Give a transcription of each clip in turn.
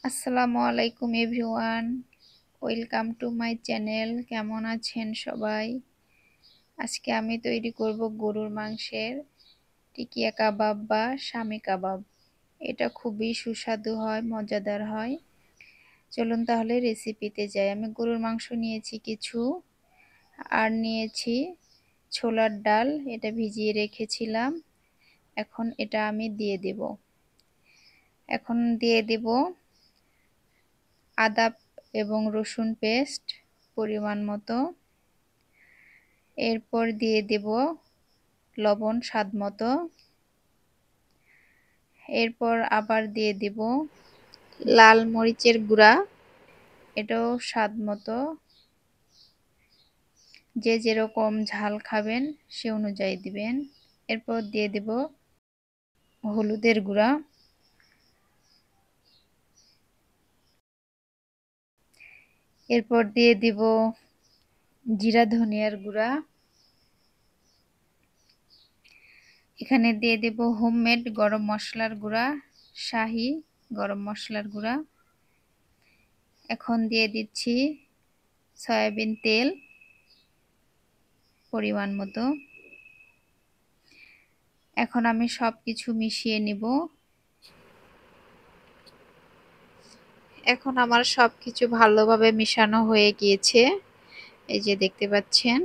আসসালামু আলাইকুম everyone, welcome to my channel. কেমন আছেন সবাই? আজকে আমি তৈরি করব গরুর মাংসের টিকিয়া কাবাব বা শামি কাবাব। এটা খুবই সুস্বাদু হয়, মজাদার হয়। চলুন তাহলে রেসিপিতে যাই। আমি গরুর মাংস নিয়েছি কিছু, আর নিয়েছি ছোলার ডাল, এটা ভিজিয়ে রেখেছিলাম। এখন এটা আমি দিয়ে দেব। এখন দিয়ে দেব আদা এবং রসুন পেস্ট পরিমাণ মতো। এরপর দিয়ে দেব লবণ স্বাদ মতো। এরপর আবার দিয়ে দেব লাল মরিচের গুঁড়া, এটাও স্বাদ মতো। যে যেরকম ঝাল খাবেন সে অনুযায়ী দিবেন। এরপর দিয়ে দেব হলুদের গুঁড়া। এরপর দিয়ে দিব জিরা ধনিয়ার গুঁড়া। এখানে দিয়ে দেব হোমমেড গরম মশলার গুঁড়া, শাহি গরম মশলার গুঁড়া। এখন দিয়ে দিচ্ছি সয়াবিন তেল পরিমাণ মতো। এখন আমি সবকিছু মিশিয়ে নিব। এখন আমার সবকিছু ভালোভাবে মিশানো হয়ে গিয়েছে, এই যে দেখতে পাচ্ছেন।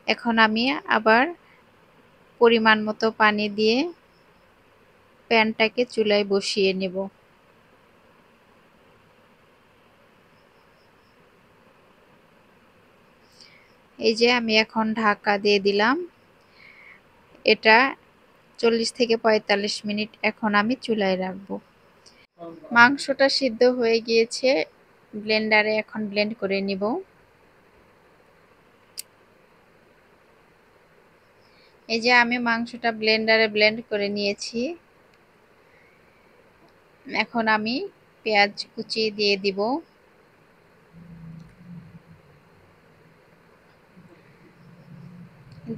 এখন আমি আবার পরিমাণ মতো পানি দিয়ে প্যানটাকে চুলায় বসিয়ে নেব। এই যে আমি এখন ঢাকা দিয়ে দিলাম। এটা 40 থেকে 45 মিনিট এখন আমি চুলায় রাখবো। মাংসটা সিদ্ধ হয়ে গিয়েছে, ব্লেন্ডারে এখন ব্লেন্ড করে নিব। এই যে আমি মাংসটা ব্লেন্ডারে ব্লেন্ড করে নিয়েছি। এখন আমি পেঁয়াজ কুচি দিয়ে দিব।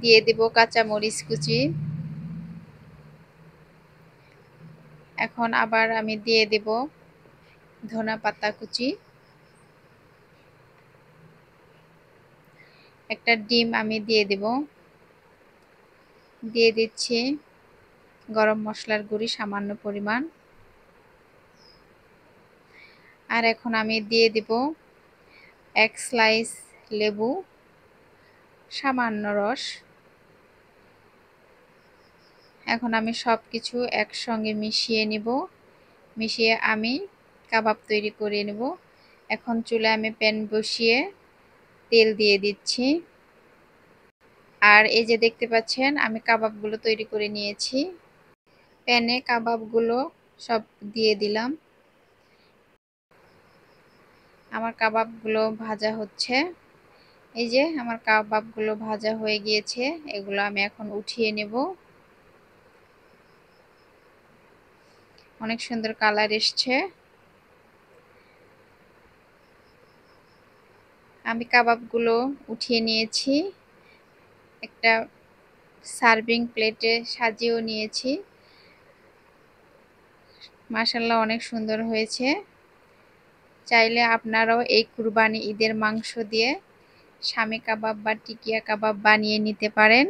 দিয়ে দিব কাঁচা মরিচ কুচি। এখন আবার আমি দিয়ে দেব ধনা পাতা কুচি। একটা ডিম আমি দিয়ে দেব। দিয়ে দিচ্ছি গরম মশলার গুঁড়ি সামান্য পরিমাণ। আর এখন আমি দিয়ে দেব 1 স্লাইস লেবু, সামান্য রস। এখন আমি সবকিছু একসঙ্গে মিশিয়ে নিব। মিশিয়ে আমি কাবাব তৈরি করে নেব। এখন চুলায় আমি প্যান বসিয়ে তেল দিয়ে দিচ্ছি। আর এই যে দেখতে পাচ্ছেন আমি কাবাবগুলো তৈরি করে নিয়েছি। প্যানে কাবাবগুলো সব দিয়ে দিলাম। আমার কাবাবগুলো ভাজা হচ্ছে। এই যে আমার কাবাবগুলো ভাজা হয়ে গিয়েছে, এগুলো আমি এখন উঠিয়ে নেব। অনেক সুন্দর কালার এসছে। আমি কাবাবগুলো উঠিয়ে নিয়েছি, একটা সার্ভিং প্লেটে সাজিয়েও নিয়েছি। মাশাআল্লাহ অনেক সুন্দর হয়েছে। চাইলে আপনারাও এই কুরবানি ঈদের মাংস দিয়ে শামি কাবাব বা টিকিয়া কাবাব বানিয়ে নিতে পারেন।